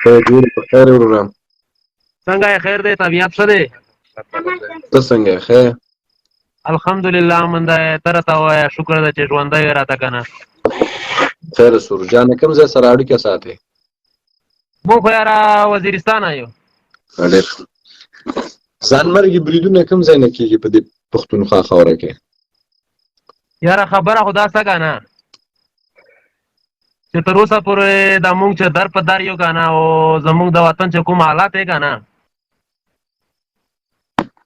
ډېر په خیر وروره. څنګه یې خیر دی؟ طبیعت ښه دی؟ ته څنګه یې ښه یې؟ الحمدلله من دی. ته راته ووایه شکر ده چې ژوندی یې راته که نه. خیر سرور جانه کوم ځای سره اړیکه ساتې؟ موږ خو یاره وزیرستانه یو. ډېر ښه. ځانمرګي بریدونه کوم ځای نه کېږي په دې پښتونخوا خاوره کې؟ یاره خبره خو دا څه که نه چې تر اوسه پورې دا مونږ چې در په در یو که نه او زمونږ د وطن چې کوم حالات دی که نه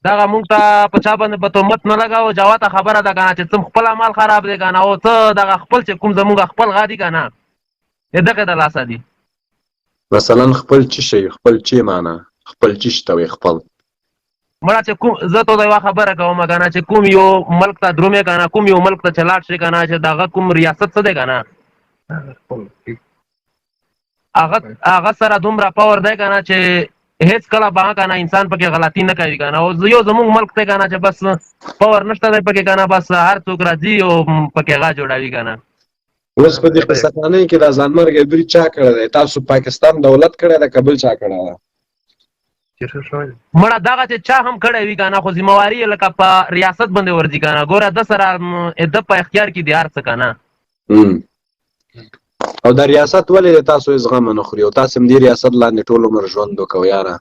دغه مونږ ته په چا باندې په تهمت نه لګوو. جواته خبره ده که نه چې څه خپل عمل خراب دی که نه او څه دغه خپل چې کوم زمونږ خپل غا دي که نه د دغې د لاسه دي. مثلا خپل څه شی؟ خپل چې معنا خپل چې شته وي خپل مړه چې کوم زه ته د یوه خبره کوم که نه چې کوم یو ملک ته درومې که نه کوم یو ملک ته چې لاړ شي که نه چې دغه کوم ریاست څه دی که نه هغه سره دومره پاور دی که نه چې هیڅ کله به که نه انسان پکې غلطي نه کوي که نه. او یو زمونږ ملک دی که نه چې بس پاور نشته دی پکې که نه بس هر څوک راځي او پکې غا جوړوي که نه. اوس په دې قصهخانۍ کې دا ځانمرګی برید چا کړی دی؟ تاسو پاکستان دولت کړی دی که بل چا کړی دی؟ مړه دغه چې چا هم کړی وي که نه خو ذمهواري یې لکه په ریاست باندې ورځي که نه. ګوره ده سره ده په اختیار کې دي هر څه که نه. او دا ریاست ولې د تاسو هېڅ غم نه خوري او تاسو هم دې ریاست لاندې ټول عمر ژوند وکړو یاره؟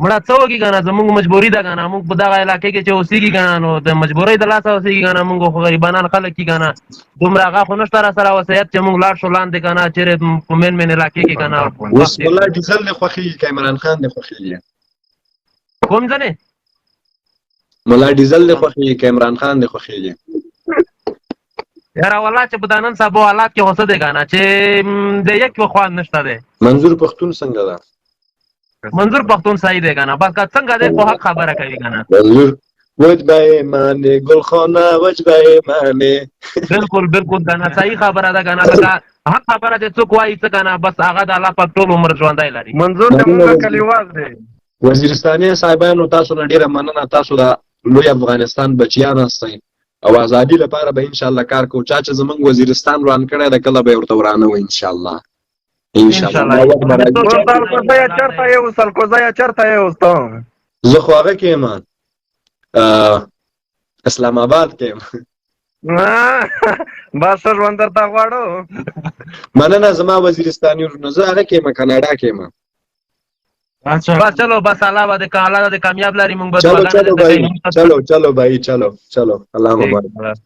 مړه څه وکړي که نه زمونږ مجبوري ده که نه. مونږ په دغه علاقې کې چې اوسېږي که نه نو د مجبورۍ د لاسه اوسېږي که نه. مونږ خو غریبانان خلک کي که نه دومره هغه خو نشته را سره وصیت چې مونږ لاړ شو لاندې که نه چېرې په مین علاقې کې که نه. اوس ملا ډیزل دې خوښېږي که عمران خان دې خوښېږي؟ کوم ځنې؟ ملا ډیزل دې خوښېږي که عمران خان دې خوښېږي؟ یاره والله چې په دا نن سبا حالات کې خو څه دی که نه چې د یک یو خوند نشته دی. منظور پښتون څنګه ده؟ منظور پښتون صحیح دی که نه بس که څنګه دی خو حق خبره کوي که نه. منظور وجبه مانې ګلخانه وجبه مانې. بالکل بالکل که نه صحیح خبره ده که نه لکه حق خبره چې څوک وایي څه که نه بس هغه د الله پاک ټول عمر ژوندی لري. منظور زموږ کلیوال دی. وزیرستاني صاحبانو تاسو نه ډېره مننه. تاسو د لوی افغانستان بچیان هستئ او ازادي لپاره به انشاءالله کار کوو. چا چې زموږ وزیرستان وران کړی ده کله به یې ورته ورانوو انشاءالله. زه خو هغه کې یم اسلام آباد کې یم. بس ژوند درته غواړو. مننه زما وزیرستاني ورونه. زه هغه کې یم کاناډا کې یم. بس چلو بس الله به د کامیاب لري. موږ به چلو بھائی چلو الله مبارک.